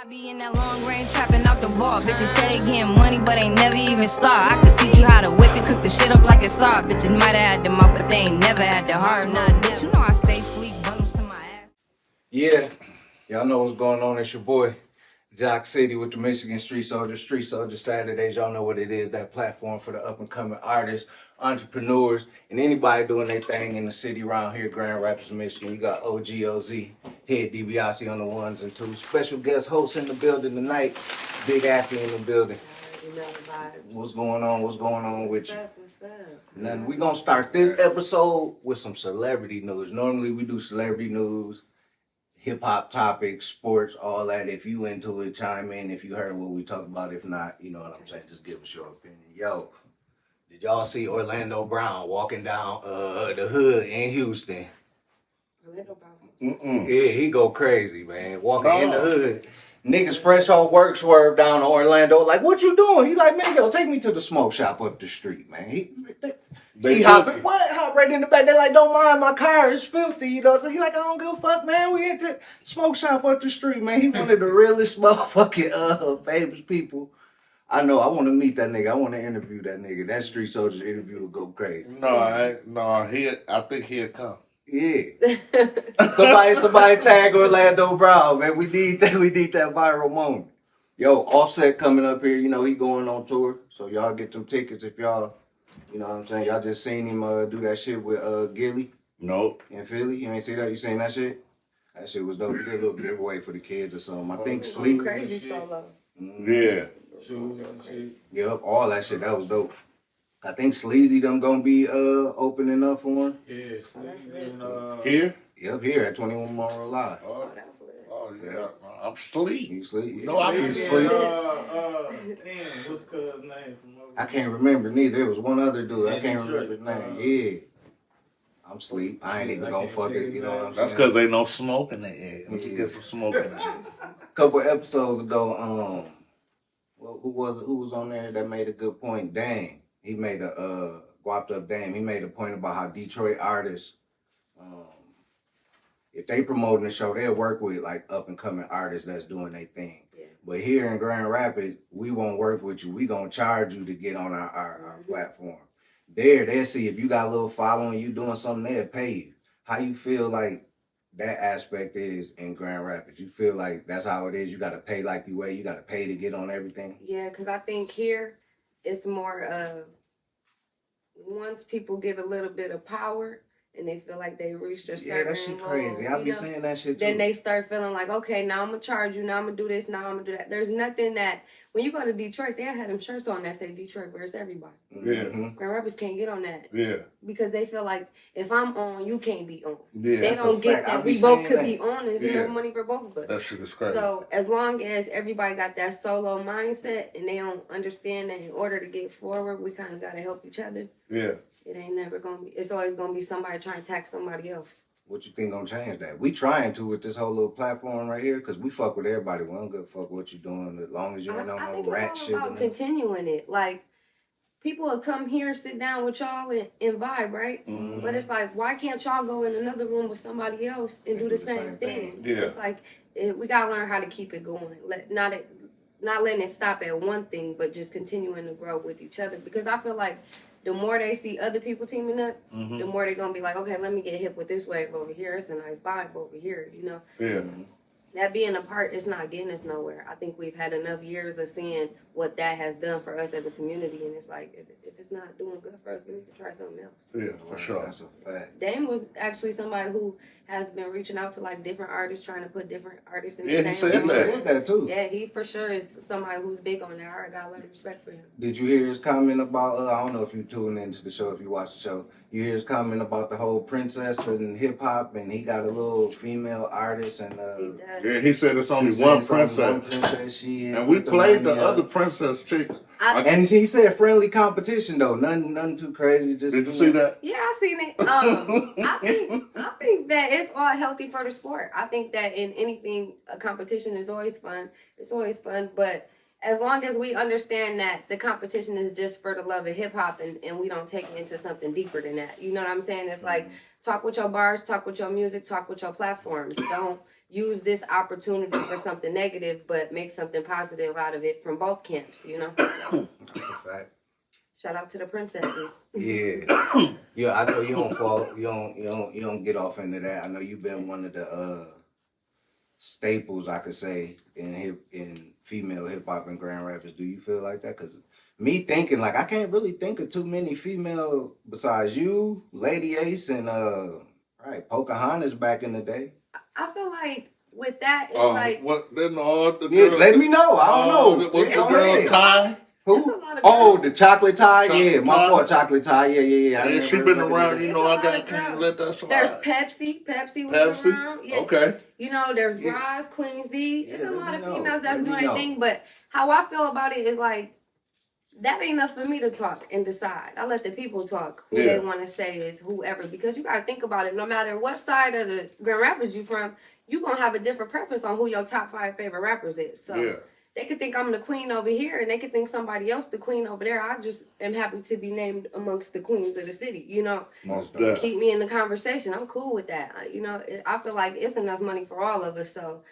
Be in that long range trapping out the vault. Bitches say they getting money, but ain't never even start. I could teach you how to whip it, cook the shit up like it's hard. Bitches might have had the mouth, but they ain't never had the heart. Nah, bitch, you know I stay fleek, bundles to my ass. Yeah, y'all know what's going on. It's your boy, Jock City with the Michigan Street Soldier Saturdayz. Y'all know what it is, that platform for the up-and-coming artists, entrepreneurs, and anybody doing their thing in the city around here, Grand Rapids, Michigan. You got OGOZ, Head DiBiase on the ones and twos. Special guest host in the building tonight, Big Affy in the building. What's going on? What's going on with you? What's up? Nothing. We're going to start this episode with some celebrity news. Normally we do celebrity news, hip-hop topics, sports, all that. If you into it, chime in. If you heard what we talked about. If not, you know what I'm saying, just give us your opinion. Yo, did y'all see Orlando Brown walking down the hood in Houston? Orlando Brown. Yeah, he go crazy, man. Walking in the hood. Niggas fresh off work swerve down to Orlando. Like, what you doing? He like, man, yo, take me to the smoke shop up the street, man. He hopping. What? Hop right in the back. They like, don't mind my car. It's filthy, you know. So he like, I don't give a fuck, man. We at the smoke shop up the street, man. He one of the realest motherfucking famous people. I know. I want to meet that nigga. I want to interview that nigga. That Street Soldier interview will go crazy. I think he'll come. Yeah. Somebody tag Orlando Brown, man. We need that viral moment. Yo, Offset coming up here. You know, he going on tour. So y'all get them tickets if y'all, you know what I'm saying? Y'all just seen him do that shit with Gilly Nope. in Philly. You ain't see that? You seen that shit? That shit was dope. He did a little giveaway for the kids or something. I think Sleep. Crazy solo. Yeah. Shoes and shit. Yep, all that shit. That was dope. I think Sleazy them gonna be opening up for him. Yeah, Sleazy and Here? Yep, here at 21 Monroe Live. Oh, That was lit. yeah. I'm sleep. You sleep? No, I be and, asleep. damn, what's cuz name from over I can't remember neither. There was one other dude. I In can't Detroit, remember his name. Yeah. I'm sleep. I ain't even I gonna can't fuck think it. of You know his what I'm name. That's saying? because they no smoke in the air. Let's Yeah. get some smoke in the air. Couple episodes ago, well, who was on there that made a good point? Dame. He made a guapped up Dame. He made a point about how Detroit artists, if they promoting the show, they'll work with like up and coming artists that's doing their thing. Yeah. But here in Grand Rapids, we won't work with you. We gonna charge you to get on our platform. They'll see if you got a little following, you doing something, they'll pay you. How you feel like that aspect is in Grand Rapids? You feel like that's how it is? You gotta pay like you weigh, you gotta pay to get on everything? Yeah, because I think here it's more of once people get a little bit of power and they feel like they reached a certain Yeah, that shit crazy. I be saying that shit too. then they start feeling like, okay, now I'm gonna charge you, now I'm gonna do this, now I'm gonna do that. There's nothing that when you go to Detroit, they had them shirts on that say Detroit, where's everybody? Mhm. Grand Rapids can't get on that Yeah. because they feel like if I'm on, you can't be on. Yeah. They That's don't a get fact. I that be we both saying could that. be on and there's Yeah. enough money for both of us. That shit is crazy. So as long as everybody got that solo mindset and they don't understand that in order to get forward, we kind of got to help each other. Yeah. It ain't never gonna be. It's always gonna be somebody trying to tax somebody else. What you think gonna change that? We trying to with this whole little platform right here, cause we fuck with everybody. We don't give a fuck what you doing as long as you ain't on I no think rat it's all shit. about continuing it. Like people will come here, sit down with y'all and vibe, right? Mhm. But it's like, why can't y'all go in another room with somebody else and do the same thing? Yeah. It's like we gotta learn how to keep it going. Not letting it stop at one thing, but just continuing to grow with each other. Because I feel like the more they see other people teaming up, Mhm. the more they're gonna be like, okay, let me get hip with this wave over here. It's a nice vibe over here, you know. Yeah. That being apart, it's not getting us nowhere. I think we've had enough years of seeing what that has done for us as a community, and it's like if it's not doing good for us, we need to try something else. Yeah, for sure. That's a fact. Dame was actually somebody who has been reaching out to like different artists, trying to put different artists in Yeah, the he same said room. He said that too. Yeah, he for sure is somebody who's big on that. I got a lot of respect for him. Did you hear his comment about? I don't know if you tuned into the show, if you watch the show. You hear his comment about the whole princess and hip hop, and he got a little female artist, and He does. Yeah, he said it's only he one said it's only princess. one princess. And we played the other princess chick. And he said friendly competition though, nothing too crazy. Just Did you see that? Yeah, I seen it. I think that it's all healthy for the sport. I think that in anything, a competition is always fun. It's always fun, but as long as we understand that the competition is just for the love of hip hop and we don't take it into something deeper than that. You know what I'm saying? It's like talk with your bars, talk with your music, talk with your platforms. use this opportunity for something negative, but make something positive out of it from both camps, you know? That's a fact. Shout out to the princesses. Yeah. Yeah, I know you don't fall, you don't get off into that. I know you've been one of the staples, I could say, in female hip hop and grand rappers. Do you feel like that? Because me thinking, like, I can't really think of too many female besides you, Lady Ace, and Pocahontas back in the day. I feel like with that, it's like what? Then all the Yeah, girls, let me know. I don't know. What's the Go girl ahead. Ty? it's a Who? lot of Oh, girls. the chocolate tie. Chocolate Yeah, my tie. fault. Chocolate tie. Yeah. I Yeah, she never been around. You It's know, a I lot got of can't girls. let that slide. There's Pepsi. Pepsi was Pepsi? around. Yeah. Okay. You know, there's Yeah. Roz, Queen Z. It's Yeah, a let lot me of know. females that's Let me doing their know. thing, but how I feel about it is like, that ain't enough for me to talk and decide. I let the people talk. Who Yeah. they want to say is whoever, because you got to think about it. No matter what side of the Grand Rapids you from, you going to have a different preference on who your top 5 favorite rappers is. So Yeah. they could think I'm the queen over here, and they could think somebody else the queen over there. I just am happy to be named amongst the queens of the city, you know. Most definitely. Keep me in the conversation. I'm cool with that. You know, I feel like it's enough money for all of us. So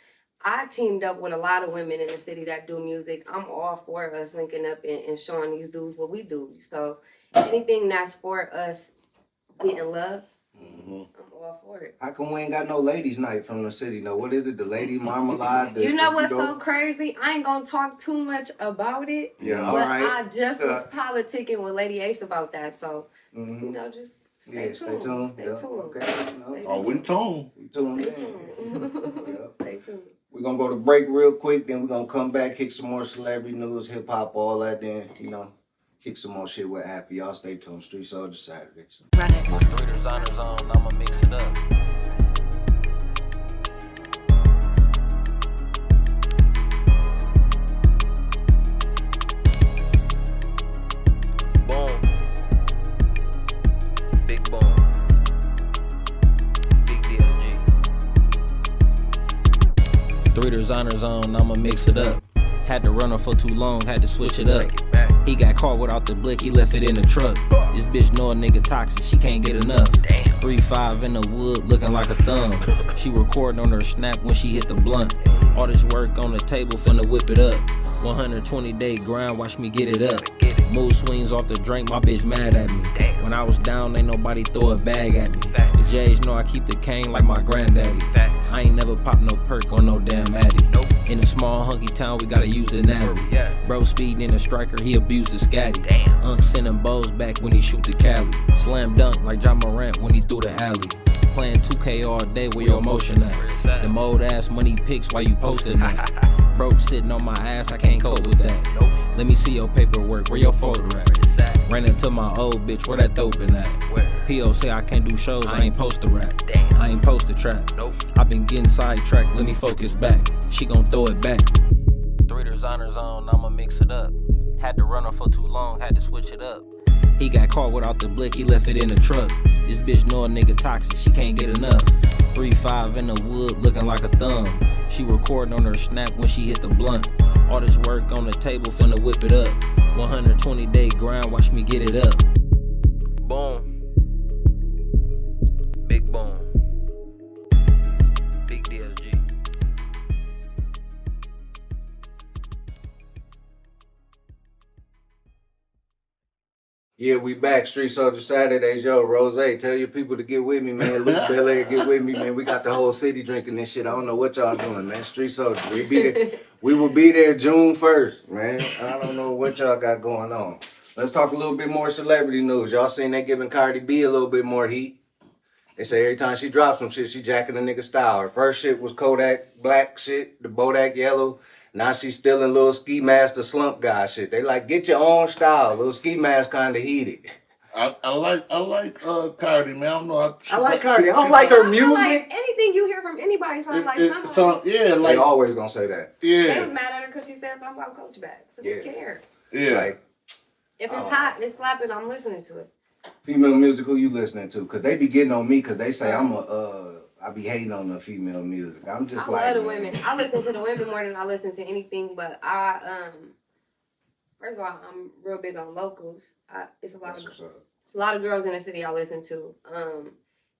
I teamed up with a lot of women in the city that do music. I'm all for us linking up and showing these dudes what we do. So anything that's for us getting love, I'm all for it. How come we ain't got no ladies' night from the city? No, what is it? The Lady Marmalade? You know what's so crazy? I ain't gonna talk too much about it. Yeah, but all right. I just was politicking with Lady Ace about that. So you know, just stay tuned. Stay tuned. Stay Yeah, tuned. okay. No. Stay Oh, we tuned. We tuned Stay in. tuned. Yeah. Stay tuned. We're gonna go to break real quick, then we're gonna come back, kick some more celebrity news, hip hop, all that, then, you know, kick some more shit with Affy. Y'all stay tuned. Street Soldier Saturdayz. Run it. Saturdayz on her zone, I'ma mix it up. Boom. Big boom. Big DLG. Saturdayz on her zone, I'ma mix it up. Had to run her for too long, had to switch it up. He got caught without the blick, he left it in the truck. This bitch know a nigga toxic, she can't get enough. 3-5 in the wood, looking like a thumb. She recording on her snap when she hit the blunt. All this work on the table, finna whip it up. 120-day grind, watch me get it up. Mood swings off the drink, my bitch mad at me. When I was down, ain't nobody throw a bag at me. The J's know I keep the cane like my granddaddy. I ain't never popped no perk on no damn addy. In a small hunky town, we gotta use the navy. Bro speeding in a striker, he abused the scatty. Unc sending bows back when he shoot the Cali. Slam dunk like John Morant when he threw the alley. Playing 2K all day, where your emotion at? Them old ass money pics, why you posting that? Bro sitting on my ass, I can't cope with that. Let me see your paperwork, where your photo at? Ran into my old bitch, where that dope in at? P.O. say I can't do shows, I ain't post to rap. I ain't post to trap. I been getting sidetracked, let me focus back. She gon' throw it back. Saturdayz on her zone, I'ma mix it up. Had to run her for too long, had to switch it up. He got caught without the blick, he left it in the truck. This bitch know a nigga toxic, she can't get enough. 3-5 in the wood, looking like a thumb. She recording on her snap when she hit the blunt. All this work on the table, finna whip it up. 120-day grind, watch me get it up. Boom. Big boom. Big DLG. Yeah, we back. Street Soldier Saturdayz. Yo, Rose, tell your people to get with me, man. Luke Belair, get with me, man. We got the whole city drinking this shit. I don't know what y'all doing, man. Street Soldier. We will be there June 1st, man. I don't know what y'all got going on. Let's talk a little bit more celebrity news. Y'all seen they giving Cardi B a little bit more heat. They say every time she drops some shit, she jacking a nigga style. Her first shit was Kodak black shit, the Bodak yellow. Now she's still in little Ski Mask, the slump guy shit. They like, get your own style. Little Ski Mask kind of heated. I like Cardi, man. I don't know. I like Cardi. I don't like her I feel music. like anything you hear from anybody sounds like somebody. Yeah, They like always gonna say that. They was yeah, mad at her because she said something about Coach bags. So Yeah. who cares? yeah. Like, If it's hot, it's slapping, I'm listening to it. female music, who you listening to? Because they be getting on me because they say I be hating on the female music. I'm just I like, love the man. women. I listen to the women more than I listen to anything. But first of all, I'm real big on locals. It's a lot That's of what's up. it's a lot of girls in the city I listen to.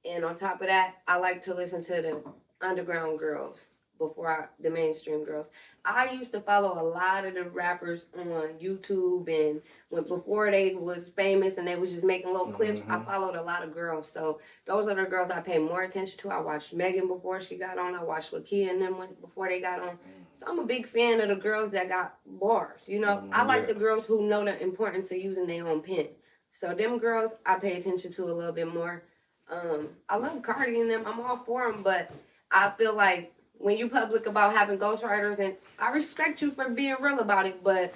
And on top of that, I like to listen to the underground girls before the mainstream girls. I used to follow a lot of the rappers on YouTube, and before they was famous and they was just making little clips, I followed a lot of girls. So those are the girls I pay more attention to. I watched Megan before she got on. I watched Lakia and them before they got on. So I'm a big fan of the girls that got bars. You know, I like the girls who know the importance of using their own pen. So them girls I pay attention to a little bit more. I love Cardi and them. I'm all for them, but I feel like when you public about having ghostwriters, and I respect you for being real about it, but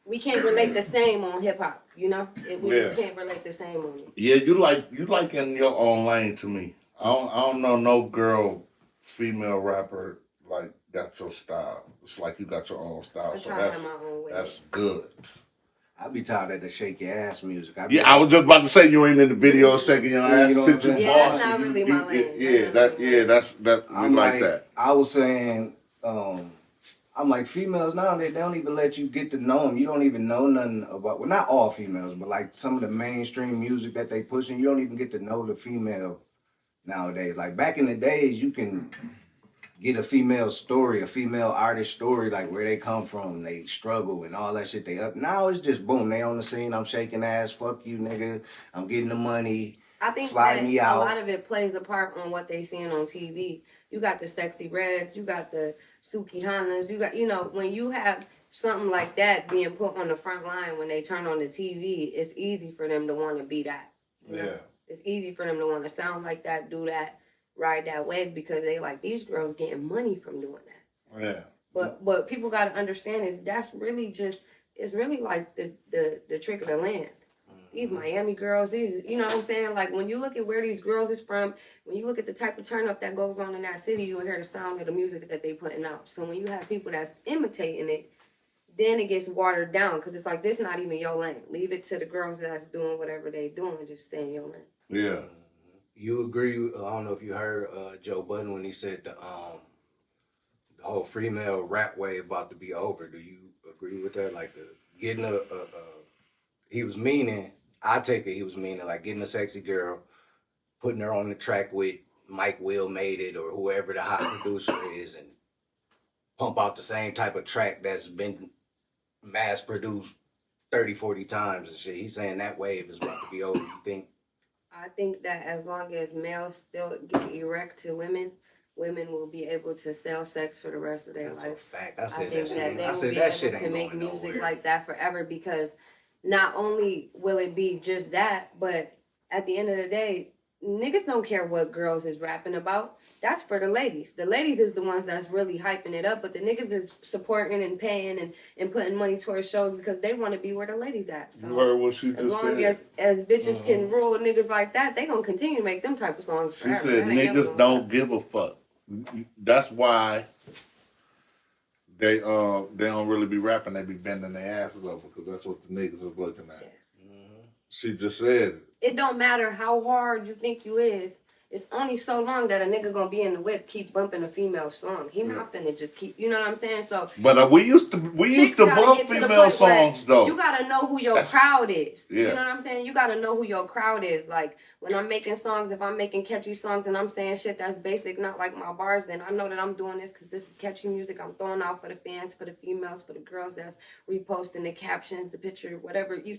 we can't relate the same on hip hop. You know, we just can't relate the same on it. Yeah, you like in your own lane to me. I don't know no girl, female rapper like got your style. It's like you got your own style. I So try to have my own way. that's good. I be tired of the shake your ass music. I was just about to say you ain't in the video shaking your ass. You know what I'm saying? Yeah, that's not really my lane. That's I'm like that. I was saying, I'm like, females now, they don't even let you get to know them. You don't even know nothing about, well, not all females, but like some of the mainstream music that they pushing, you don't even get to know the female nowadays. Like back in the days, you can get a female story, a female artist story, like where they come from, they struggle and all that shit. They up. Now it's just boom, they on the scene, I'm shaking ass, fuck you, nigga, I'm getting the money. I think Fly that me a out. lot of it plays a part on what they seeing on TV. You got the Sexy Reds, you got the Suki Hanas, you got, you know, when you have something like that being put on the front line when they turn on the TV, it's easy for them to want to be that. You know? It's easy for them to want to sound like that, do that, ride that wave, because they like, these girls getting money from doing that. Yeah. But what people got to understand is that's really just, it's really like the trick of the land. These Miami girls, these, you know what I'm saying? Like when you look at where these girls is from, when you look at the type of turn up that goes on in that city, you'll hear the sound of the music that they putting out. So when you have people that's imitating it, then it gets watered down, because it's like, this not even your lane. Leave it to the girls that's doing whatever they doing, just stay in your lane. Yeah. You agree? I don't know if you heard Joe Budden when he said the whole female rap wave about to be over. Do you agree with that? Like getting he was meaning. I take it he was meaning like getting a sexy girl, putting her on the track with Mike Will Made It or whoever the hot producer is, and pump out the same type of track that's been mass produced 30, 40 times and shit. He's saying that wave is about to be over. You think? I think that as long as males still get erect to women, women will be able to sell sex for the rest of their That's life. a fact. I said think that. they I will said be that able shit to ain't make going music nowhere. like that forever, because not only will it be just that, but at the end of the day, niggas don't care what girls is rapping about. That's for the ladies. The ladies is the ones that's really hyping it up, but the niggas is supporting and paying and putting money towards shows because they want to be where the ladies at. So You heard what she as just long said. as bitches can rule niggas like that, they gonna continue to make them type of songs She forever. said That ain't never niggas gonna don't stop. give a fuck. That's why they don't really be rapping. They be bending their asses over because that's what the niggas is looking at. She just said it. It don't matter how hard you think you is. It's only so long that a nigga gonna be in the whip, keep bumping a female song. He not finna just keep, you know what I'm saying? So But we used to chicks bump gotta get to the female point where songs though. you gotta know who your That's- crowd is. Yeah. You know what I'm saying? You gotta know who your crowd is. Like when I'm making songs, if I'm making catchy songs and I'm saying shit that's basic, not like my bars, then I know that I'm doing this because this is catchy music. I'm throwing out for the fans, for the females, for the girls that's reposting the captions, the picture, whatever you.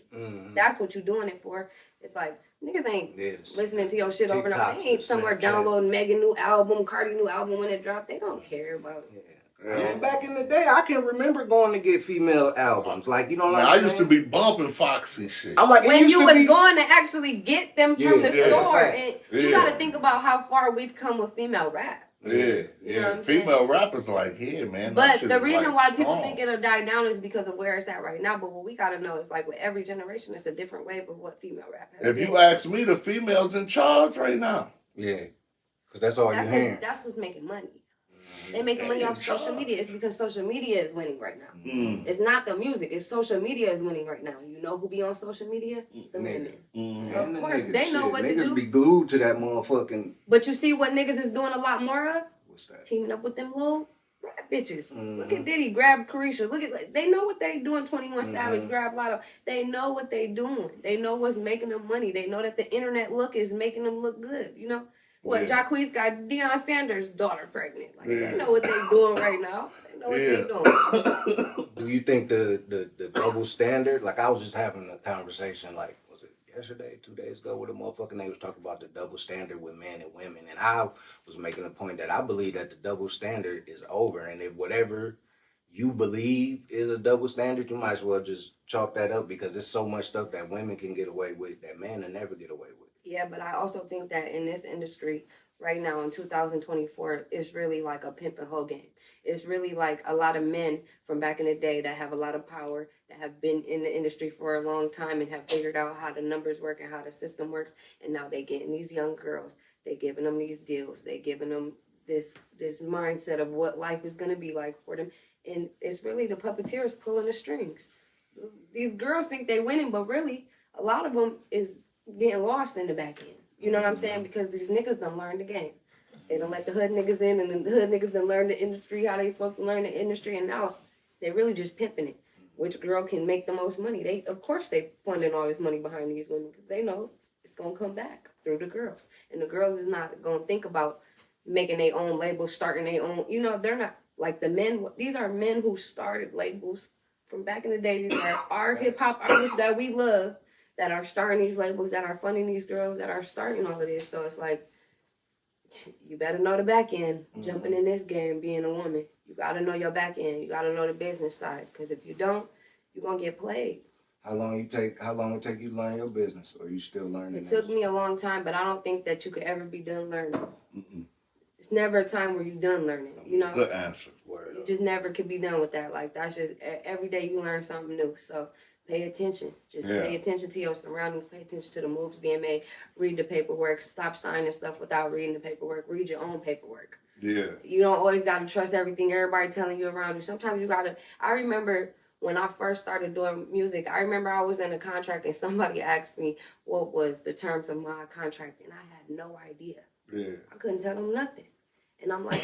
That's what you doing it for. It's like niggas ain't listening to your shit over and over. TikToks They ain't and somewhere Snapchat. downloading Megan new album, Cardi new album when it dropped. They don't care about it. And back in the day, I can remember going to get female albums. Like, you know what Man, I'm saying? I used to be bumping Foxy shit. I'm like, it When used you to was be, going to actually get them from the Yeah, store, yeah. and you Yeah. got to think about how far we've come with female rap. Yeah, You know what yeah. I'm saying? Female rappers like, yeah, man. that But shit the is, reason like, why people strong. think it'll die down is because of where it's at right now. But what we got to know is like with every generation, it's a different wave of what female rap has If been. you ask me, the females in charge right now. yeah, because that's all you're hearing. That's what's making money. They making money off social media. It's because social media is winning right now. Mm. It's not the music. It's social media is winning right now. You know who be on social media? The women. Mm. Of And the course, niggas, they know what to niggas do. be glued to that motherfucking, But you see what niggas is doing a lot more of? what's that? Teaming up with them little rap bitches. Mhm. Look at Diddy, grab Carisha. Look at, like, they know what they doing. 21 Savage, Mhm. grab Lotto. They know what they doing. They know what's making them money. They know that the internet look is making them look good. You know, What, Yeah. Jacquees got Deion Sanders' daughter pregnant. Like, Yeah. they know what they doing right now. They know what they doing. Do you think the double standard? Like, I was just having a conversation, like, was it yesterday, 2 days ago, with a motherfucker, and they was talking about the double standard with men and women, and I was making a point that I believe that the double standard is over, and if whatever you believe is a double standard, you might as well just chalk that up, because there's so much stuff that women can get away with that men will never get away with. Yeah, but I also think that in this industry right now in 2024, it's really like a pimp and hoe game. It's really like a lot of men from back in the day that have a lot of power, that have been in the industry for a long time and have figured out how the numbers work and how the system works. And now they getting these young girls, they giving them these deals, they giving them this mindset of what life is going to be like for them. And it's really the puppeteers pulling the strings. These girls think they winning, but really a lot of them is getting lost in the back end. You know what I'm saying? Because these niggas done learned the game. They don't let the hood niggas in, and then the hood niggas done learn the industry, how they supposed to learn the industry, and now they really just pimping it. Which girl can make the most money? Of course they funding all this money behind these women, because they know it's gonna come back through the girls. And the girls is not gonna think about making their own labels, starting their own, they're not like the men. These are men who started labels from back in the day. These are our hip hop artists that we love, that are starting these labels, that are funding these girls, that are starting all of this. So it's like, you better know the back end, jumping in this game, being a woman. You got to know your back end. You got to know the business side. Because if you don't, you're going to get played. How long it take you to learn your business, or you still learning? It took me a long time, but I don't think that you could ever be done learning. It's never a time where you're done learning, Good answer. You just never could be done with that. Like, that's just, every day you learn something new. So pay attention. Just pay attention to your surroundings. Pay attention to the moves being made. Read the paperwork. Stop signing stuff without reading the paperwork. Read your own paperwork. Yeah. You don't always got to trust everything everybody telling you around you. Sometimes you got to. I remember when I first started doing music, I remember I was in a contract and somebody asked me what was the terms of my contract, and I had no idea. Yeah. I couldn't tell them nothing. And I'm like,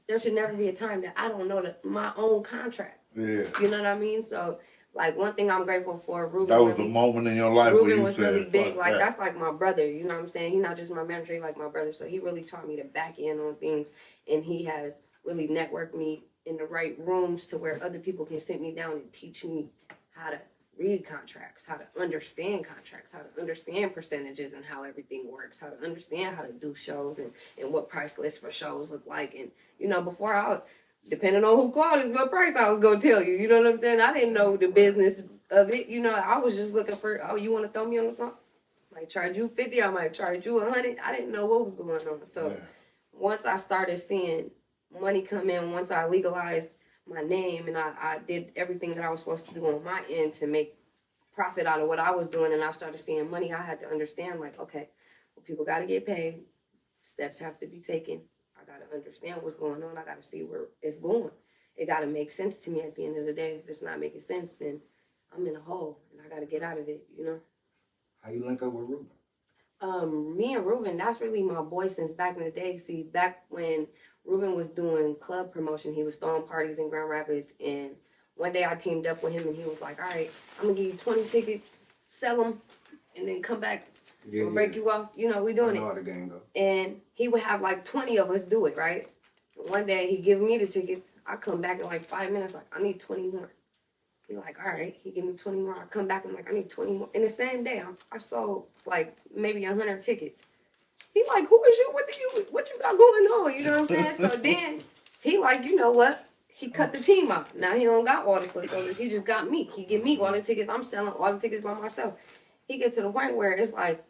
there should never be a time that I don't know my own contract. Yeah. You know what I mean? So, like, one thing I'm grateful for, Ruben. That was the moment in your life Ruben where you was said, really big. fuck Like, that. that's like my brother. You know what I'm saying? He's not just my manager, he's like my brother. So he really taught me to back in on things, and he has really networked me in the right rooms to where other people can sit me down and teach me how to read contracts, how to understand contracts, how to understand percentages and how everything works, how to understand how to do shows and what price lists for shows look like. And, before I was, depending on who called is what price I was going to tell you. You know what I'm saying? I didn't know the business of it. I was just looking for, oh, you want to throw me on the song? I might charge you 50, I might charge you 100. I didn't know what was going on. So once I started seeing money come in, once I legalized my name and I did everything that I was supposed to do on my end to make profit out of what I was doing, and I started seeing money, I had to understand, like, okay, well, people got to get paid. Steps have to be taken. I got to understand what's going on. I got to see where it's going. It got to make sense to me at the end of the day. If it's not making sense, then I'm in a hole, and I got to get out of it, How you link up with Ruben? Me and Ruben, that's really my boy since back in the day. See, back when Ruben was doing club promotion, he was throwing parties in Grand Rapids, and one day I teamed up with him, and he was like, all right, I'm going to give you 20 tickets, sell them, and then come back and break you off. We doing I know it. how the game go. And he would have like 20 of us do it, right? One day he give me the tickets. I come back in like 5 minutes, like, I need 20 more. He like, all right, he give me 20 more. I come back, I'm like, I need 20 more. In the same day, I sold like maybe 100 tickets. He like, who is you? What you got going on? You know what I'm saying? So then he like, you know what? He cut the team out. Now he don't got all the foot soldiers. He just got me. He give me all the tickets. I'm selling all the tickets by myself. He get to the point where it's like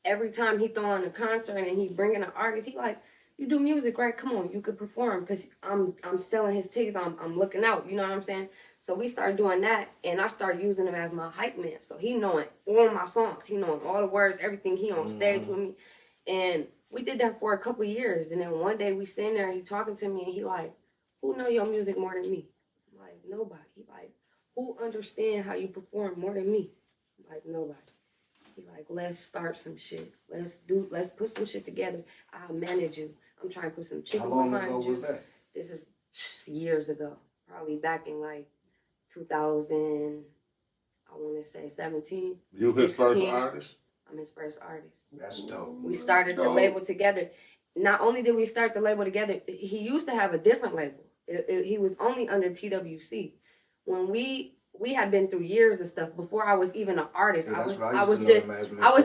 every time he throwing a concert and he bringing an artist, he like, you do music, right? Come on, you could perform, because I'm selling his tickets. I'm looking out. You know what I'm saying? So we started doing that, and I started using him as my hype man. So he knowing all my songs. He knowing all the words, everything. He on stage with me. And we did that for a couple years. And then one day we sitting there, and he talking to me, and he like, who know your music more than me? I'm like, nobody. He like, who understand how you perform more than me? I'm like, nobody. He like, let's start some shit. Let's put some shit together. I'll manage you. I'm trying to put some chicken behind you. How long ago was that? This is years ago. Probably back in like 2000, I want to say 17. You his first 16. artist? I'm his first artist. That's dope. We started the label together. Not only did we start the label together, he used to have a different label. He was only under TWC. When we had been through years of stuff before I was even an artist. Yeah, I was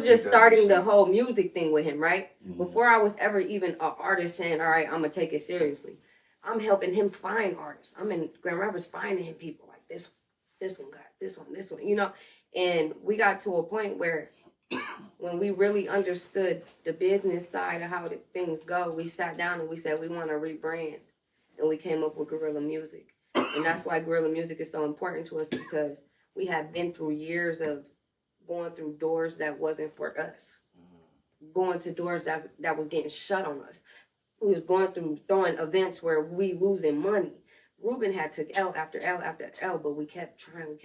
just starting the whole music thing with him, right? Mhm. Before I was ever even an artist saying, all right, I'm gonna take it seriously. I'm helping him find artists. I'm in Grand Rapids finding him people like this one got this one, you know. And we got to a point where when we really understood the business side of how things go, we sat down and we said we want to rebrand, and we came up with Guerrilla Music. And that's why Guerrilla Music is so important to us, because we have been through years of going through doors that wasn't for us, going to doors that was getting shut on us. We was going through throwing events where we losing money. Ruben had took L after L after L, but we kept trying,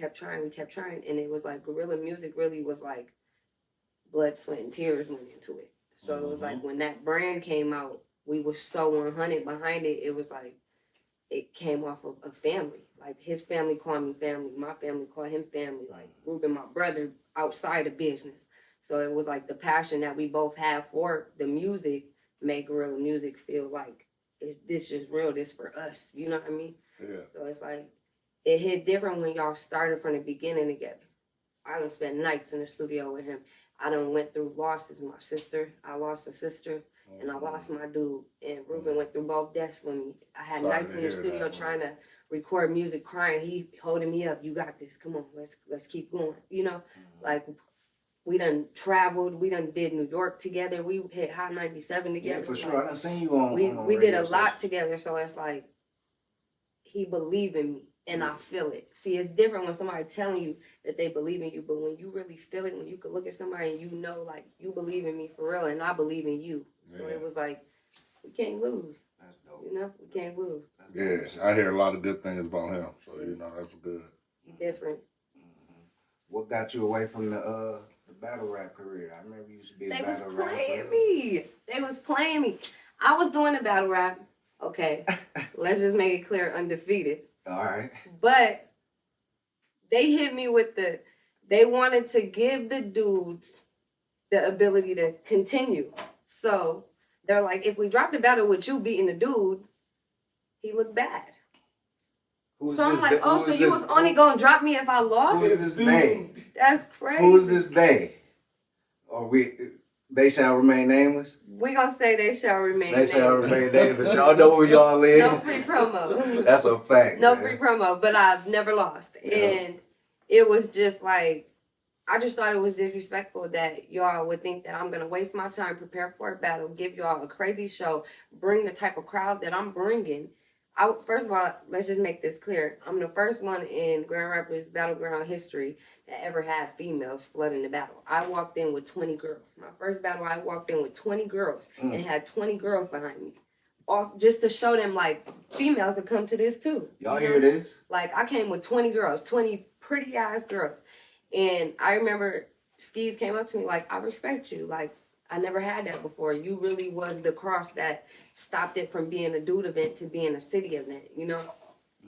and it was like Guerrilla Music really was like blood, sweat, and tears went into it. So it was like when that brand came out, we were so 100 behind it. It was like it came off of a family. Like his family called me family, my family called him family. Like Ruben, my brother, outside of business. So it was like the passion that we both have for the music made Guerrilla Music feel like this is real. This for us. You know what I mean? Yeah. So it's like it hit different when y'all started from the beginning together. I done spent nights in the studio with him. I done went through losses. My sister, I lost a sister, and I lost my dude. And Ruben went through both deaths with me. I had Sorry nights to in the hear studio that, trying to record music, crying. He holding me up. You got this. Come on, let's keep going. You know, like we done traveled. We done did New York together. We hit Hot 97 together. Yeah, for sure. Like, I done seen you on. we did a radio lot stations. together. So it's like he believed in me. And I feel it. See, it's different when somebody telling you that they believe in you, but when you really feel it, when you can look at somebody and you know, like, you believe in me for real, and I believe in you. So it was like, we can't lose. That's dope. You know, we can't lose. Yeah, I hear a lot of good things about him. So you know that's good. He different. What got you away from the battle rap career? I remember you used to be a They was battle rapper. playing me. They was playing me. I was doing the battle rap. Okay, let's just make it clear, undefeated. All right. But they hit me with they wanted to give the dudes the ability to continue. So they're like, if we drop the battle with you beating the dude, he looked bad. So I'm like, oh, so you was only going to drop me if I lost? Who is this they? That's crazy. Who is this they? Or they shall remain nameless? We going to say they shall remain They shall nameless. remain nameless. Y'all know where y'all is. No free promo. That's a fact. No man. free promo, but I've never lost. Yeah. And it was just like, I just thought it was disrespectful that y'all would think that I'm going to waste my time, prepare for a battle, give y'all a crazy show, bring the type of crowd that I'm bringing. First of all, let's just make this clear. I'm the first one in Grand Rapids Battleground history that ever had females flooding the battle. I walked in with 20 girls. My first battle, I walked in with 20 girls and had 20 girls behind me. Just to show them, like, females have come to this too. Y'all hear this? Like, I came with 20 girls, 20 pretty ass girls. And I remember Skis came up to me like, I respect you. Like, I never had that before. You really was the cross that stopped it from being a dude event to being a city event, you know?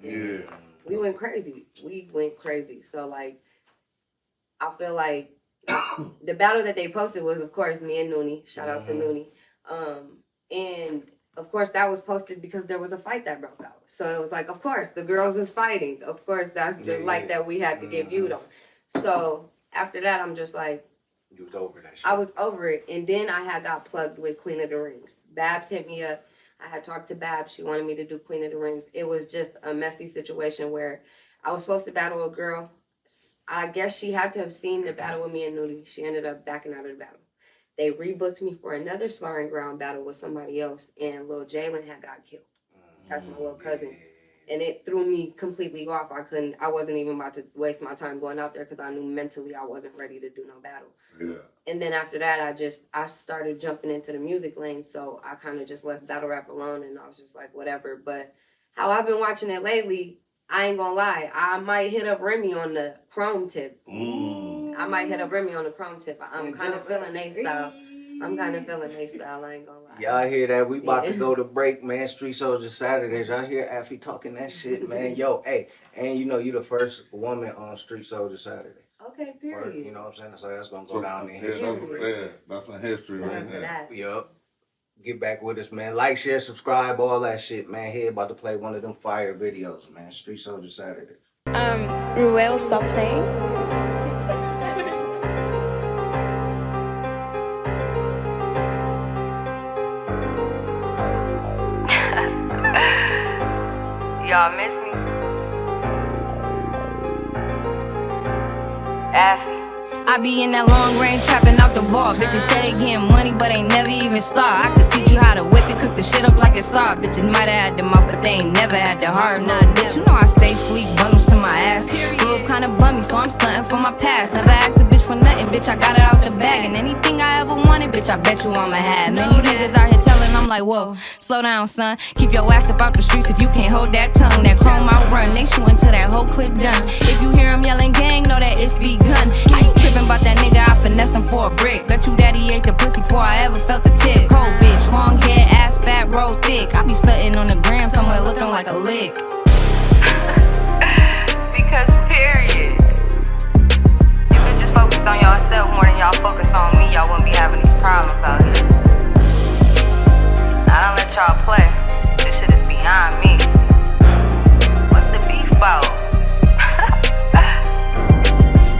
Yeah. We went crazy. So, like, I feel like the battle that they posted was, of course, me and Noonie. Shout out to Noonie. And, of course, that was posted because there was a fight that broke out. So it was like, of course, the girls is fighting. Of course, that's the light that we had to get viewed on. So after that, I'm just like, You was over that shit. I was over it. And then I had got plugged with Queen of the Rings. Babs hit me up. I had talked to Babs. She wanted me to do Queen of the Rings. It was just a messy situation where I was supposed to battle a girl. I guess she had to have seen the battle with me and Nudie. She ended up backing out of the battle. They rebooked me for another sparring ground battle with somebody else. And Lil Jalen had got killed. That's my little cousin. And it threw me completely off. I wasn't even about to waste my time going out there because I knew mentally I wasn't ready to do no battle. Yeah. And then after that, I started jumping into the music lane. So I kind of just left battle rap alone and I was just like, whatever. But how I've been watching it lately, I ain't gonna lie. I might hit up Remy on the Chrome tip. I'm kind of feeling their style. I ain't gonna lie. Y'all hear that? We about to go to break, man. Street Soldier Saturdays. Y'all hear Affy talking that shit, man. Yo, hey, and you know you the first woman on Street Soldier Saturday. Okay, Or, period. you know what I'm saying? So that's gonna go down in Yeah, history. that's in history Shout right out to there. that. Yup. Get back with us, man. Like, share, subscribe, all that shit, man. Here about to play one of them fire videos, man. Street Soldier Saturday. Ruel, stop playing. Y'all miss me? Affy. I be in that long range trapping out the vault. Bitches say they getting money, but ain't never even start. I could teach you how to whip it, cook the shit up like it's salt. Bitches might have had the mouth, but they ain't never had the heart. Nah, bitch, you know I stay fleek, bundles to my ass. Grew up kinda bummy, so I'm stunting for my past. Never asked a bitch for nothing, bitch, I got it out the bag. And anything I ever wanted, bitch, I bet you I'ma have. Man, you niggas out here telling, I'm like, whoa, slow down, son. Keep your ass up out the streets if you can't hold that tongue. That chrome out run, they shootin' till that whole clip done. If you hear him yelling gang, know that it's begun. How you trippin' about that nigga? I finessed him for a brick. Bet you daddy ate the pussy before I ever felt the tip. Cold bitch, long hair, ass fat, roll thick. I be stuntin' on the gram somewhere looking like a lick. Because period. You bitches focused on yourself more than y'all focused on me, y'all wouldn't be having these problems out here. I don't let y'all play. This shit is beyond me. What's the beef about?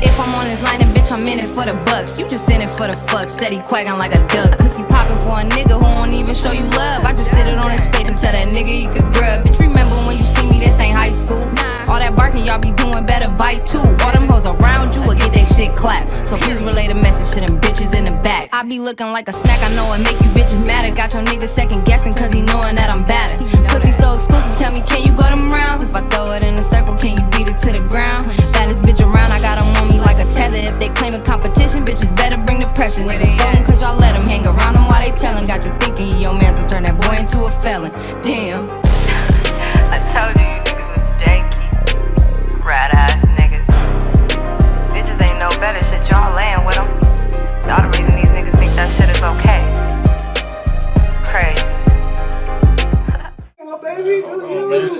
If I'm on this line, then bitch, I'm in it for the bucks. You just in it for the fuck, steady quacking like a duck. Pussy popping for a nigga who won't even show you love. I just sit it on his face and tell that nigga he could grub. Bitch, remember when you see me, this ain't high school. All that barking y'all be doing better bite too. All them hoes around you will get they shit clapped. So please relay the message to them bitches in the back. I be looking like a snack, I know it make you bitches mad. Got your niggas second guessing cause he knowing that I'm better. Pussy so exclusive, tell me can you go them rounds? If I throw it in a circle, can you beat it to the ground? Baddest bitch around, I got them on me like a tether. If they claiming competition, bitches better bring the pressure. Niggas spoken cause y'all let them hang around them while they tellin'. Got you thinking your man's will turn that boy into a felon. Damn. I told you niggas was janky. Rat ass niggas. Bitches ain't no better shit, y'all laying with them. Y'all the reason these niggas think that shit is okay. Crazy. Oh, baby, do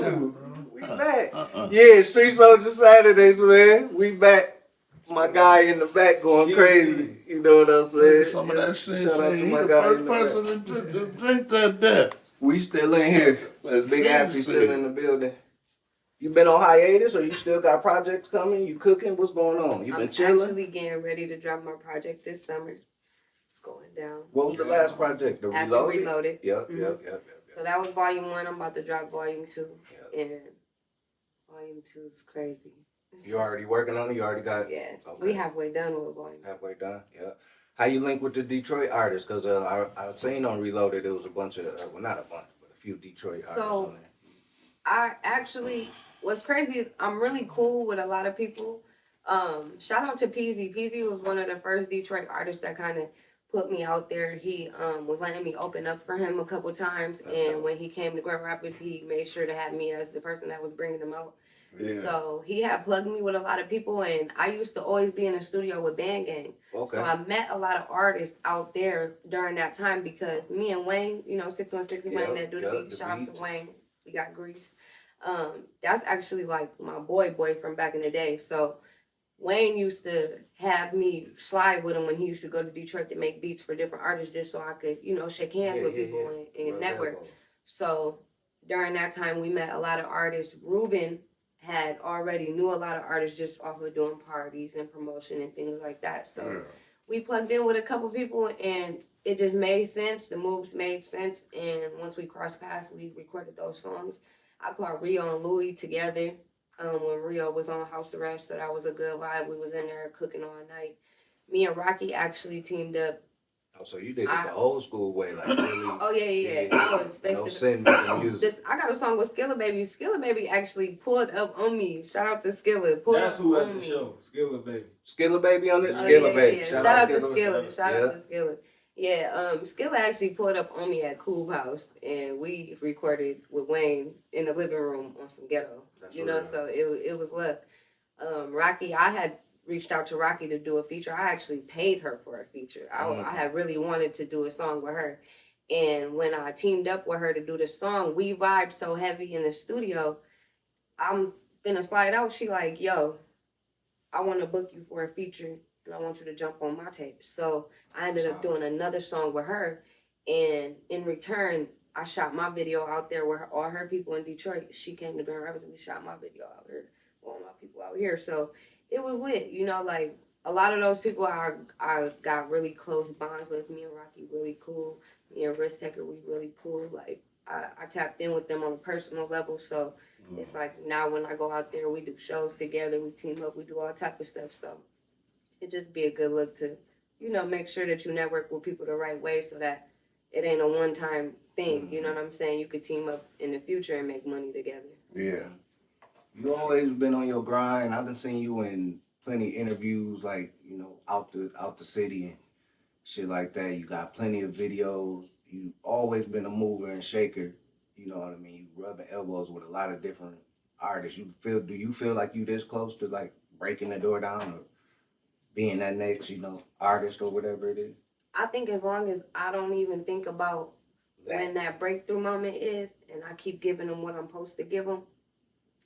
you? We back. Yeah, Street Soldier Saturdays, man. We back. My guy in the back going crazy. You know what I'm saying? Some of that shit. Shout out to He my the guy first in the person back. to drink that death. We still in here. Big Affy still in the building. You been on hiatus or you still got projects coming? You cooking? What's going on? You been I'm chilling? actually getting ready to drop my project this summer. It's going down. What was the last project? The Affy Reloaded? Reloaded. Yep. So that was volume 1. I'm about to drop volume 2. Yep. And volume 2 is crazy. You already working on it? You already got Yeah. Okay. We halfway done with volume. halfway done? Yeah. How you link with the Detroit artists? Because I seen on Reloaded there was a bunch of, well, not a bunch, but a few Detroit artists on there. I actually, what's crazy is I'm really cool with a lot of people. Shout out to Peasy. Peasy was one of the first Detroit artists that kind of put me out there. He was letting me open up for him a couple times. And when he came to Grand Rapids, he made sure to have me as the person that was bringing him out. Yeah. So he had plugged me with a lot of people, and I used to always be in the studio with Band Gang. Okay. So I met a lot of artists out there during that time because me and Wayne, 616 Wayne that do the beat. Shout out to Wayne. We got Grease. That's actually like my boy from back in the day. So Wayne used to have me slide with him when he used to go to Detroit to make beats for different artists just so I could, shake hands with people and network. So during that time, we met a lot of artists. Ruben had already knew a lot of artists just off of doing parties and promotion and things like that. So we plugged in with a couple people and it just made sense. The moves made sense. And once we crossed paths, we recorded those songs. I called Rio and Louie together when Rio was on house arrest. So that was a good vibe. We was in there cooking all night. Me and Rocky actually teamed up. Oh, so you did it the old school way, like really? Oh yeah. I was no sin making music. I got a song with Skilla Baby. Skilla Baby actually pulled up on me. Shout out to Skilla. That's who at the show. Skilla Baby. Skilla Baby on it? Oh, Skilla Baby. Yeah. Shout out to Skilla. Shout out to Skilla. Yeah, Skilla actually pulled up on me at Cool House, and we recorded with Wayne in the living room on some ghetto. So it was love. Rocky, I had reached out to Rocky to do a feature. I actually paid her for a feature. I had really wanted to do a song with her. And when I teamed up with her to do the song, we vibed so heavy in the studio. I'm finna slide out. She like, yo, I want to book you for a feature and I want you to jump on my tape. So I ended up doing another song with her, and in return, I shot my video out there with all her people in Detroit. She came to Grand Rapids and we shot my video out here, all my people out here. So it was lit, you know, like a lot of those people I got really close bonds with. Me and Rocky really cool. Me and Risk Taker, we really cool. Like I tapped in with them on a personal level. So it's like now when I go out there, we do shows together, we team up, we do all type of stuff. So it just be a good look to, you know, make sure that you network with people the right way so that it ain't a one-time thing. You know what I'm saying? You could team up in the future and make money together. Yeah. You always been on your grind. I've been seeing you in plenty of interviews, like, you know, out the city and shit like that. You got plenty of videos. You always been a mover and shaker. You know what I mean? You rubbing elbows with a lot of different artists. Do you feel like you this close to like breaking the door down or being that next, you know, artist or whatever it is? I think as long as I don't even think about when that breakthrough moment is, and I keep giving them what I'm supposed to give them,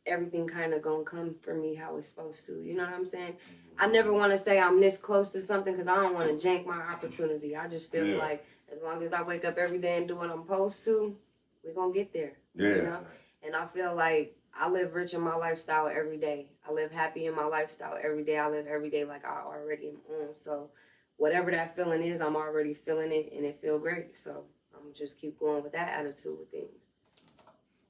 everything kind of gonna come for me how it's supposed to. You know what I'm saying? I never want to say I'm this close to something because I don't want to jank my opportunity. I just feel like as long as I wake up every day and do what I'm supposed to, we're gonna get there. Yeah. You know? And I feel like I live rich in my lifestyle every day. I live happy in my lifestyle every day. I live every day like I already am on. So whatever that feeling is, I'm already feeling it and it feel great. So I'm just keep going with that attitude with things.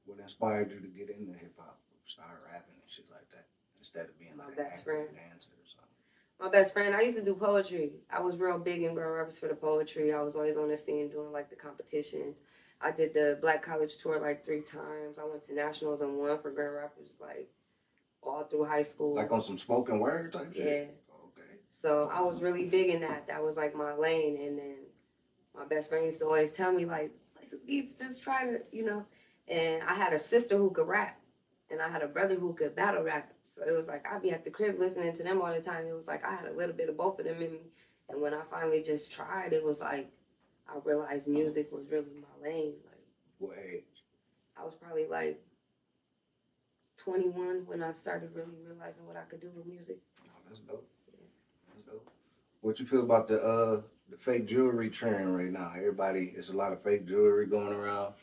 What inspired you to get into hip hop, start rapping and shit like that, instead of being like My an best actor friend. or dancer or something? My best friend, I used to do poetry. I was real big in Grand Rapids for the poetry. I was always on the scene doing like the competitions. I did the Black College Tour like 3 times. I went to nationals and won for Grand Rapids like all through high school. Like on some spoken word type shit? Yeah. Okay. So I was really big in that. That was like my lane. And then my best friend used to always tell me like, play some beats, just try to, you know. And I had a sister who could rap, and I had a brother who could battle rap. So it was like I'd be at the crib listening to them all the time. It was like I had a little bit of both of them in me. And when I finally just tried, it was like I realized music was really my lane. Like, What age? I was probably like 21 when I started really realizing what I could do with music. Oh, that's dope. That's dope. What you feel about the fake jewelry trend right now? Everybody, there's a lot of fake jewelry going around.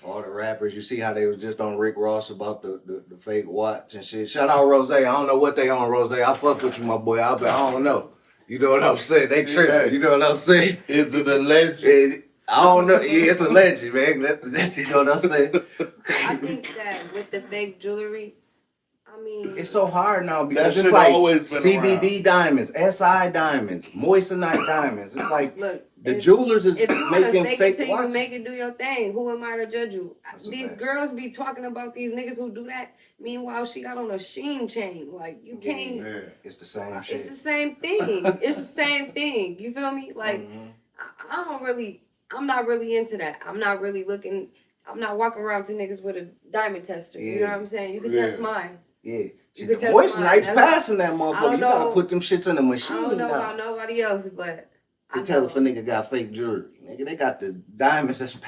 All the rappers, you see how they was just on Rick Ross about the fake watch and shit. Shout out Rose. I don't know what they on, Rose. I fuck with you, my boy. I don't know. You know what I'm saying? They tripping. You know what I'm saying? Is it a legend? I don't know. Yeah, it's a legend, man. That you know what I'm saying? I think that with the fake jewelry, I mean, It's so hard now because That it's shit like always been CBD diamonds, SI diamonds, moissanite diamonds. It's like look, the jewelers is if you want to making fake fake it till you watches. make it do your thing, who am I to judge you? That's a These fact. girls be talking about these niggas who do that. Meanwhile, she got on a Sheen chain. Like, you can't. Yeah. It's the same shit. It's the same thing. It's the same thing. You feel me? Like, I don't really, I'm not really into that. I'm not really looking, I'm not walking around to niggas with a diamond tester. You know Yeah. what I'm saying? You can Yeah. test mine. Yeah. See, could the test moissanite's mine. passing that I motherfucker. don't You gotta know. put them shits in the I machine don't know now. about nobody else, but I You tell know. if a nigga got fake jewelry. Nigga, they got the diamonds that's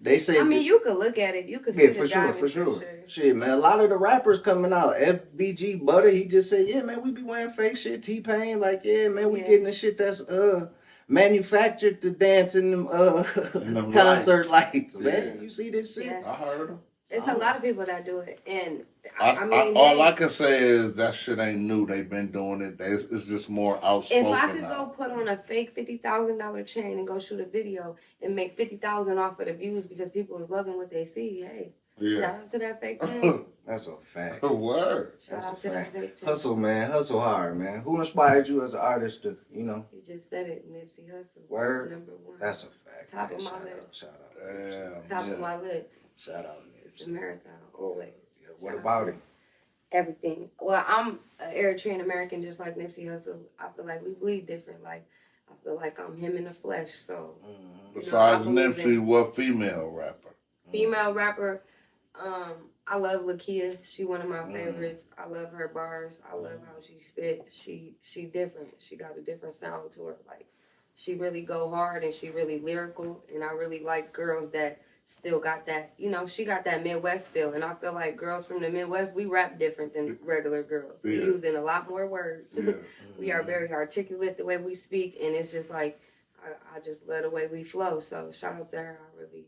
They say I mean, you could look at it. You could see yeah, the for sure, diamonds for sure. Shit, man, a lot of the rappers coming out. FBG Butter, he just said, yeah, man, we be wearing fake shit. T-Pain, like, yeah, man, we Yeah. getting the shit that's manufactured to dance in them In them concert lights, Yeah. man. You see this shit? Yeah. I heard him. It's a lot of people that do it, and I I mean, all I can say is that shit ain't new. They've been doing it. It's just more outspoken if I could now. go put on a fake $50,000 chain and go shoot a video and make 50,000 off of the views because people is loving what they see, hey, shout Yeah. out to that fake chain. That's a fact. Word. Shout That's out a to that fact. fake chain. Hustle, man. Hustle hard, man. Who inspired you as an artist to, you know? You just said it, Nipsey Hussle. Word? #1. That's a fact. Top man. of my Shout out, list. shout out. Damn. Top yeah. of my list. Shout out, It's Nipsey. a marathon, always. Yeah, what Shout out about to it? Everything. Well, I'm an Eritrean American just like Nipsey Hussle. I feel like we bleed different. Like, I feel like I'm him in the flesh. So, Besides I believe Nipsey, in- what female rapper? female rapper, I love Lakia. She one of my favorites. I love her bars. I love how she spit. She different. She got a different sound to her. Like, she really go hard and she really lyrical. And I really like girls that still got that, you know, she got that Midwest feel. And I feel like girls from the Midwest, we rap different than regular girls. We Yeah. using a lot more words. Yeah. We are very articulate the way we speak, and it's just like I just love the way we flow. So shout out to her. I really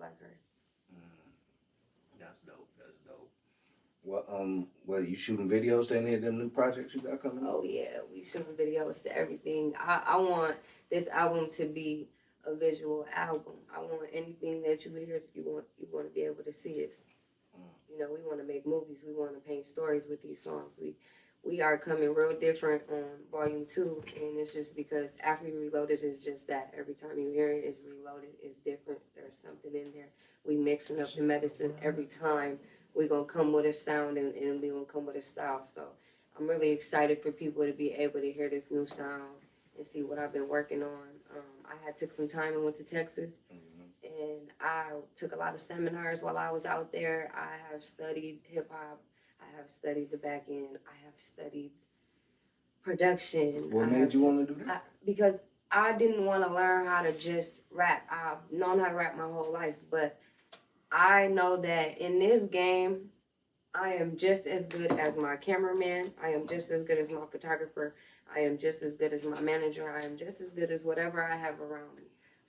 like her. That's dope. That's dope. Well, you shooting videos to any of them new projects you got coming up? Oh yeah, we shooting videos to everything. I want this album to be a visual album. I want anything that you hear, you want to be able to see it. You know, we want to make movies. We want to paint stories with these songs. We are coming real different on Volume 2, and it's just because Affy Reloaded is just that. Every time you hear it, it's reloaded. It's different. There's something in there. We mixing up the medicine every time. We're going to come with a sound, and we're going to come with a style. So I'm really excited for people to be able to hear this new sound and see what I've been working on. I had took some time and went to Texas, and I took a lot of seminars while I was out there. I have studied hip-hop. I have studied the back end. I have studied production. What made you want to do that? Because I didn't want to learn how to just rap. I've known how to rap my whole life, but I know that in this game, I am just as good as my cameraman. I am just as good as my photographer. I am just as good as my manager. I am just as good as whatever I have around me.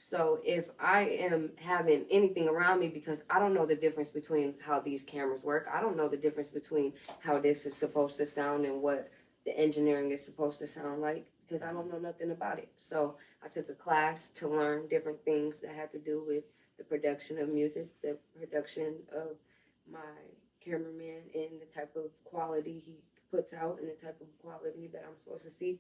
So if I am having anything around me, because I don't know the difference between how these cameras work, I don't know the difference between how this is supposed to sound and what the engineering is supposed to sound like, because I don't know nothing about it. So I took a class to learn different things that had to do with the production of music, the production of my cameraman, and the type of quality he puts out and the type of quality that I'm supposed to see.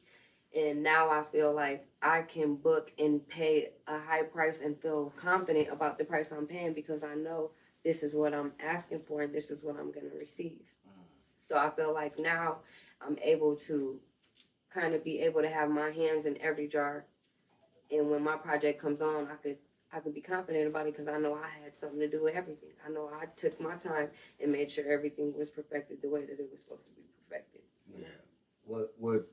And now I feel like I can book and pay a high price and feel confident about the price I'm paying, because I know this is what I'm asking for and this is what I'm going to receive. So I feel like now I'm able to kind of be able to have my hands in every jar. And when my project comes on, I could be confident about it, because I know I had something to do with everything. I know I took my time and made sure everything was perfected the way that it was supposed to be perfected. Yeah.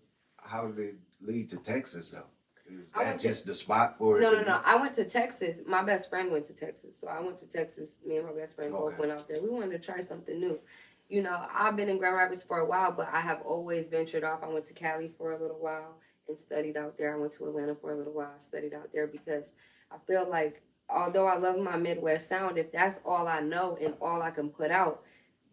How did it lead to Texas though? Is I that went just the spot for it? No. I went to Texas. My best friend went to Texas. So I went to Texas. Me and my best friend both Okay. went out there. We wanted to try something new. You know, I've been in Grand Rapids for a while, but I have always ventured off. I went to Cali for a little while and studied out there. I went to Atlanta for a little while, studied out there, because I feel like, although I love my Midwest sound, if that's all I know and all I can put out,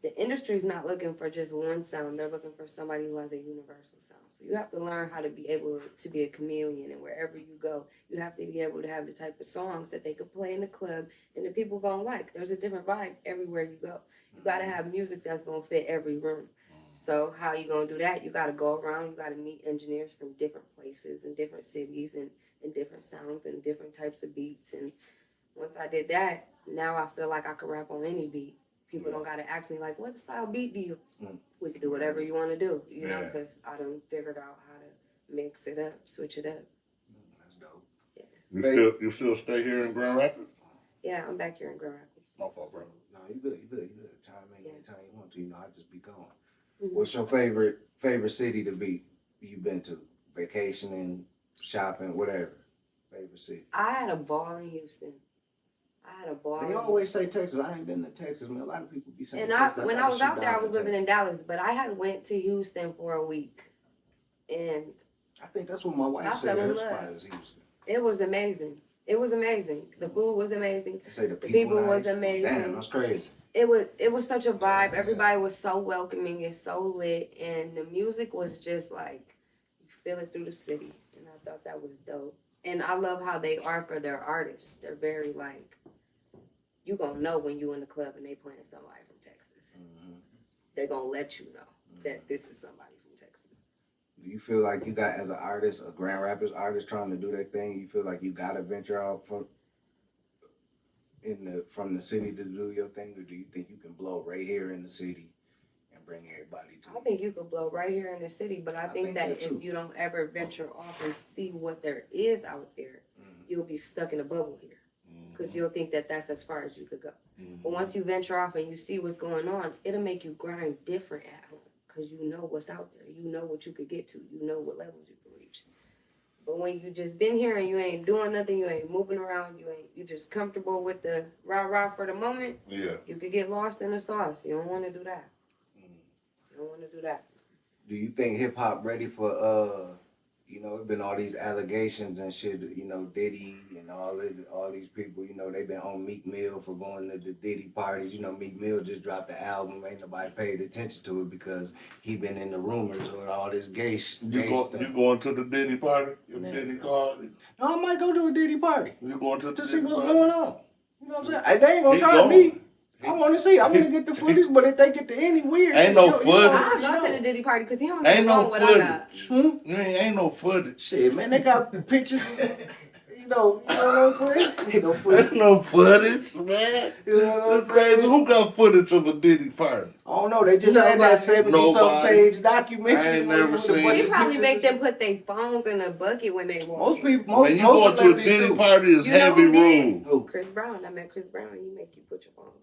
the industry's not looking for just one sound. They're looking for somebody who has a universal sound. So you have to learn how to be able to be a chameleon, and wherever you go, you have to be able to have the type of songs that they could play in the club and the people gonna like. There's a different vibe everywhere you go. You gotta have music that's gonna fit every room. So how you gonna do that? You gotta go around, you gotta meet engineers from different places and different cities and different sounds and different types of beats. And once I did that, now I feel like I can rap on any beat. People don't gotta ask me like, what style beat do you? We can do whatever you want to do, you know, because I done figured out how to mix it up, switch it up. That's dope. You still stay here in Grand Rapids? Yeah, I'm back here in Grand Rapids. My fault, bro. No, you good. Chime in anytime you want to. You know, I just be going. Mhm. What's your favorite city to be you've been to? Vacationing, shopping, whatever. Favorite city. I had a ball in Houston. They always say Texas. I ain't been to Texas, man. A lot of people be saying And Texas. when I was out there, I was living in Dallas. Dallas, but I had went to Houston for a week, and I think that's what my wife I said fell in her love. spot is Houston. it was amazing. It was amazing. The food was amazing. They say the people was nice. amazing. Damn, that's crazy. It was such a vibe. Everybody was so welcoming and so lit, and the music was just like you feel it through the city, and I thought that was dope. And I love how they are for their artists. They're very like, you gonna know when you in the club and they playing somebody from Texas. They're gonna let you know that this is somebody from Texas. Do you feel like you got, as an artist, a Grand Rapids artist trying to do that thing, you feel like you gotta venture out from the city to do your thing, or do you think you can blow right here in the city and bring everybody to I think you could blow right here in the city, but I think that too. if you don't ever venture off and see what there is out there, you'll be stuck in a bubble here. Because you'll think that that's as far as you could go. But once you venture off and you see what's going on, it'll make you grind different at home. Because you know what's out there. You know what you could get to. You know what levels you can reach. But when you just been here and you ain't doing nothing, you ain't moving around, you just comfortable with the rah-rah for the moment, Yeah. you could get lost in the sauce. You don't want to do that. You don't want to do that. Do you think hip hop ready for you know, it's been all these allegations and shit, you know, Diddy and all these people, you know, they've been on Meek Mill for going to the Diddy parties. You know, Meek Mill just dropped the album, ain't nobody paid attention to it because he been in the rumors with all this gay stuff. You going to the Diddy party? Your Diddy party? No, I might go to a Diddy party You going to the to see Diddy what's party? going on. You know what I'm saying? They ain't gonna He try going. me. I want to see. I want to get the footage, but if they get to any weird Ain't shit, no you know, I'll go to the Diddy party because he don't Ain't know no what I got. footage. Ain't no footage. Shit, man, they got pictures. You know what I'm saying? Ain't no footage. Ain't no footage, man. You know what I'm It's crazy. saying? Who got footage of a Diddy party? I don't know. They just had that 70-some Nobody. page documentary. I ain't never with a seen bunch it. He of probably pictures make and them shit. put their phones in a bucket when they walk. Most in. people, most When you going to a celebrities Diddy do. party, it's You know heavy who did? rules. Who? Chris Brown. I met Chris Brown. He make you put your phones in.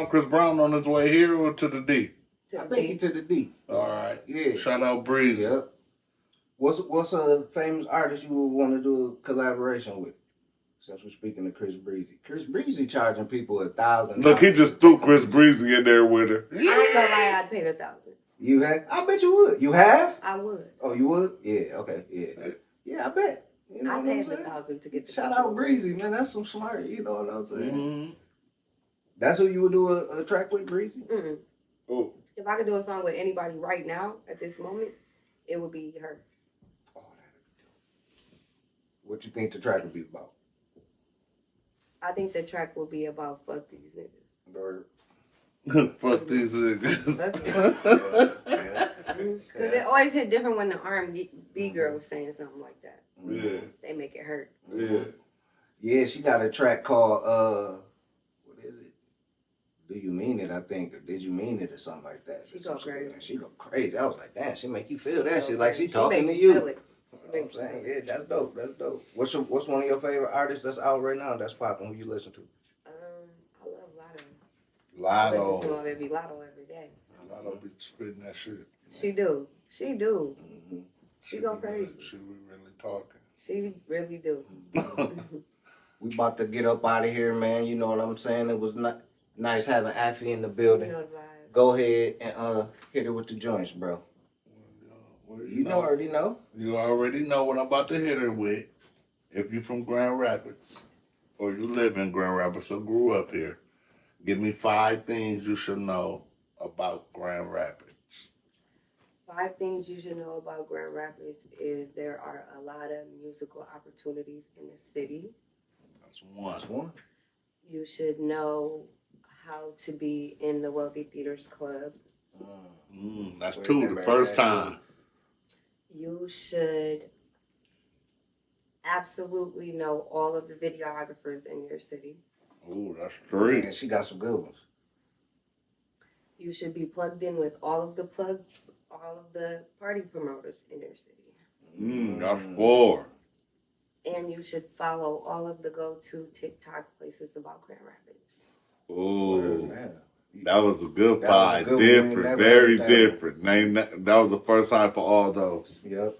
Chris Brown on his way here or to the D? To I the think he D. to the D. All right. Yeah. Shout out Breezy. Yep. What's a famous artist you would want to do a collaboration with? Since we're speaking of Chris Breezy. Chris Breezy charging people $1,000. Look, he just threw Chris Breezy in there with her. I ain't gonna lie, I'd pay the $1,000. You have? I bet you would. You have? I would. Oh, you would? Yeah. Okay. Yeah. Yeah, I bet. You know I what paid I'm the saying? $1,000 to get the Shout visual. out Breezy, man. That's some smart. You know what I'm saying? Mm-hmm. That's who you would do a track with, Breezy? Mm-mm. Oh. If I could do a song with anybody right now at this moment, it would be her. Oh, what you think the track would be about? I think the track will be about fuck these niggas. Or, Fuck these niggas. Because it always hit different when the R&B girl was saying something like that. Yeah. They make it hurt. Yeah. Yeah, she got a track called what is it? Do You Mean It, I think, or Did You Mean It, or something like that. She go crazy. She go crazy. I was like, damn, she make you feel that She shit go like she crazy. talking to make you. feel it. You know what I'm saying? Yeah, that's dope. That's dope. What's one of your favorite artists that's out right now that's popping? Who you listen to? I love Lotto. I listen to Lotto. my baby Lotto every day. Lotto be spitting that shit. She do. She do. Mm-hmm. She go be crazy. She be really talking. She really do. We about to get up out of here, man. You know what I'm saying? It was nice having Affy in the building. You know the vibe. Go ahead and hit it with the joints, bro. You already know. You already know what I'm about to hit her with. If you from Grand Rapids, or you live in Grand Rapids or grew up here, give me 5 things you should know about Grand Rapids. 5 things you should know about Grand Rapids is there are a lot of musical opportunities in the city. That's one. That's one. You should know how to be in the Wealthy Theaters Club. That's 2, the first time. You should absolutely know all of the videographers in your city. Ooh, that's 3. And she got some good ones. You should be plugged in with all of the party promoters in your city. That's 4. And you should follow all of the go-to TikTok places about Grand Rapids. Ooh. Man. That was a good That was a 5. good one. We Different, never very heard that different. That was the first time for all those. Yep.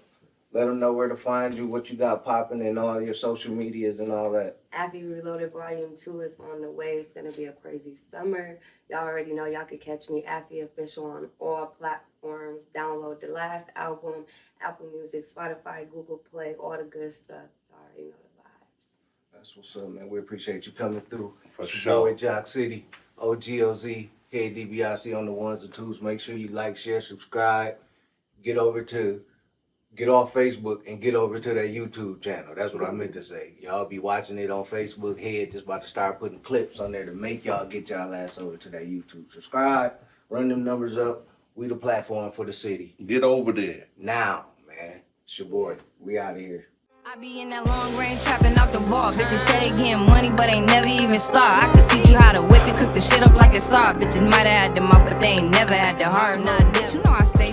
Let them know where to find you, what you got popping, and all your social medias and all that. Affy Reloaded Volume 2 is on the way. It's going to be a crazy summer. Y'all already know y'all can catch me, Affy Official, on all platforms. Download the last album, Apple Music, Spotify, Google Play, all the good stuff. Y'all already know the vibes. That's what's up, man. We appreciate you coming through. For It's your sure. boy, Jock City, OGOZ, Head DBIC on the ones and twos. Make sure you like, share, subscribe. Get off Facebook and get over to that YouTube channel. That's what I meant to say. Y'all be watching it on Facebook. Head just about to start putting clips on there to make y'all get y'all ass over to that YouTube. Subscribe, run them numbers up. We the platform for the city. Get over there. Now, man. It's your boy. We out of here. I be in that long range trapping out the vault. Bitches say they getting money, but ain't never even start. I can teach you how to whip it, cook the shit up like it's art. Bitches might have had the mouth, but they ain't never had the heart. Nah, bitch, you know I stay